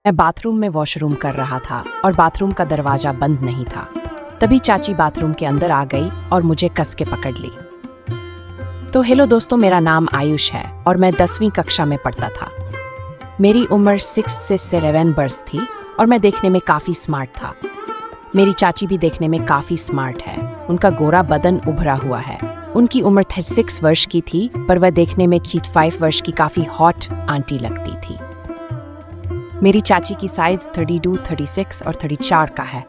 मैं बाथरूम में वॉशरूम कर रहा था और बाथरूम का दरवाजा बंद नहीं था। तभी चाची बाथरूम के अंदर आ गई और मुझे कस के पकड़ ली। तो हेलो दोस्तों, मेरा नाम आयुष है और मैं 10वीं कक्षा में पढ़ता था। मेरी उम्र 6 से 7 बरस थी और मैं देखने में काफ़ी स्मार्ट था। मेरी चाची भी देखने में काफ़ी स्मार्ट है। उनका गोरा बदन उभरा हुआ है। उनकी उम्र 36 वर्ष की थी, पर वह देखने में 5 वर्ष की काफ़ी हॉट आंटी लगती थी। मेरी चाची की साइज 32, 36 और 34 का है।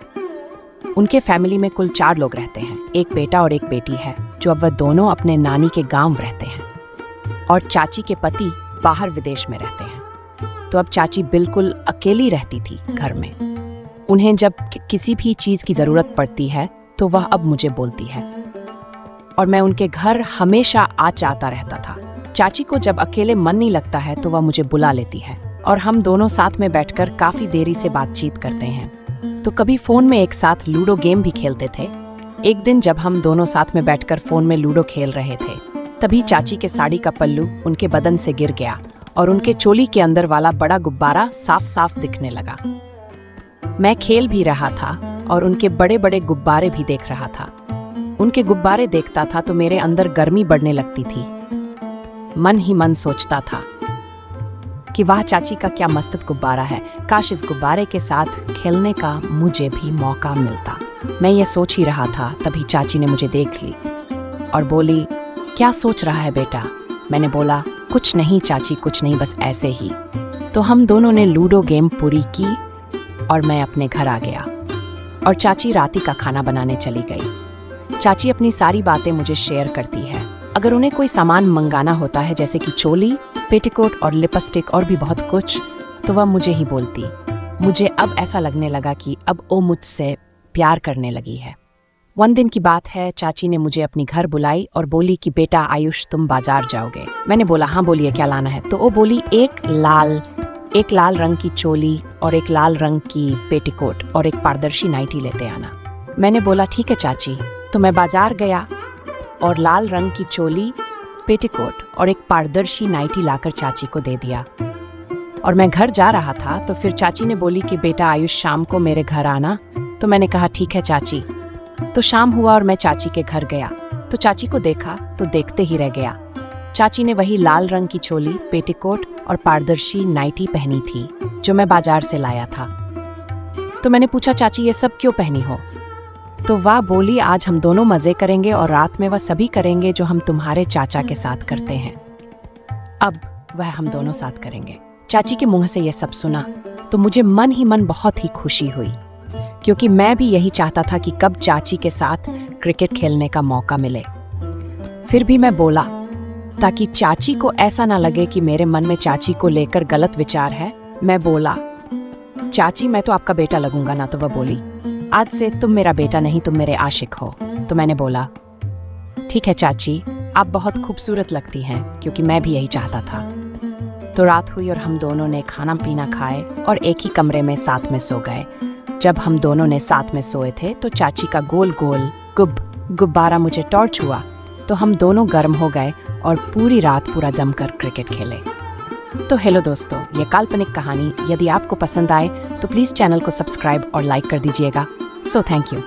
उनके फैमिली में कुल 4 लोग रहते हैं। एक बेटा और एक बेटी है, जो अब वह दोनों अपने नानी के गांव रहते हैं और चाची के पति बाहर विदेश में रहते हैं। तो अब चाची बिल्कुल अकेली रहती थी घर में। उन्हें जब किसी भी चीज़ की ज़रूरत पड़ती है तो वह अब मुझे बोलती है और मैं उनके घर हमेशा आ जाता रहता था। चाची को जब अकेले मन नहीं लगता है तो वह मुझे बुला लेती है और हम दोनों साथ में बैठकर काफ़ी देरी से बातचीत करते हैं। तो कभी फ़ोन में एक साथ लूडो गेम भी खेलते थे। एक दिन जब हम दोनों साथ में बैठकर फ़ोन में लूडो खेल रहे थे, तभी चाची के साड़ी का पल्लू उनके बदन से गिर गया और उनके चोली के अंदर वाला बड़ा गुब्बारा साफ साफ दिखने लगा। मैं खेल भी रहा था और उनके बड़े बड़े गुब्बारे भी देख रहा था। उनके गुब्बारे देखता था तो मेरे अंदर गर्मी बढ़ने लगती थी। मन ही मन सोचता था कि वाह, चाची का क्या मस्त गुब्बारा है, काश इस गुब्बारे के साथ खेलने का मुझे भी मौका मिलता। मैं ये सोच ही रहा था, तभी चाची ने मुझे देख ली और बोली, क्या सोच रहा है बेटा? मैंने बोला, कुछ नहीं चाची, कुछ नहीं, बस ऐसे ही। तो हम दोनों ने लूडो गेम पूरी की और मैं अपने घर आ गया और चाची राती का खाना बनाने चली गई। चाची अपनी सारी बातें मुझे शेयर करती है। अगर उन्हें कोई सामान मंगाना होता है, जैसे कि चोली, पेटीकोट और लिपस्टिक और भी बहुत कुछ, तो वह मुझे ही बोलती। मुझे अब ऐसा लगने लगा कि अब वो मुझसे प्यार करने लगी है। one दिन की बात है, चाची ने मुझे अपनी घर बुलाई और बोली कि बेटा आयुष, तुम बाजार जाओगे। मैंने बोला, हाँ बोलिए, क्या लाना है? तो वो बोली, एक लाल रंग की चोली और एक लाल रंग की पेटीकोट और एक पारदर्शी नाइटी लेते आना। मैंने बोला, ठीक है चाची। तो मैं बाजार गया और लाल रंग की चोली, पेटीकोट और एक पारदर्शी नाइटी लाकर चाची को दे दिया। और मैं घर जा रहा था तो फिर चाची ने बोली कि बेटा आयुष, शाम को मेरे घर आना। तो मैंने कहा, ठीक है चाची। तो शाम हुआ और मैं चाची के घर गया तो चाची को देखा तो देखते ही रह गया। चाची ने वही लाल रंग की चोली, पेटीकोट और पारदर्शी नाइटी पहनी थी जो मैं बाजार से लाया था। तो मैंने पूछा, चाची ये सब क्यों पहनी हो? तो वह बोली, आज हम दोनों मजे करेंगे और रात में वह सभी करेंगे जो हम तुम्हारे चाचा के साथ करते हैं। अब वह हम दोनों साथ करेंगे। चाची के मुंह से यह सब सुना तो मुझे मन ही मन बहुत ही खुशी हुई, क्योंकि मैं भी यही चाहता था कि कब चाची के साथ क्रिकेट खेलने का मौका मिले। फिर भी मैं बोला, ताकि चाची को ऐसा ना लगे कि मेरे मन में चाची को लेकर गलत विचार है। मैं बोला, चाची मैं तो आपका बेटा लगूंगा ना? तो वह बोली, आज से तुम मेरा बेटा नहीं, तुम मेरे आशिक हो। तो मैंने बोला, ठीक है चाची, आप बहुत खूबसूरत लगती हैं, क्योंकि मैं भी यही चाहता था। तो रात हुई और हम दोनों ने खाना पीना खाए और एक ही कमरे में साथ में सो गए। जब हम दोनों ने साथ में सोए थे तो चाची का गोल गोल गुब्बारा मुझे टॉर्च हुआ तो हम दोनों गर्म हो गए और पूरी रात पूरा जमकर क्रिकेट खेले। तो हेलो दोस्तों, ये काल्पनिक कहानी यदि आपको पसंद आए तो प्लीज़ चैनल को सब्सक्राइब और लाइक कर दीजिएगा। So thank you.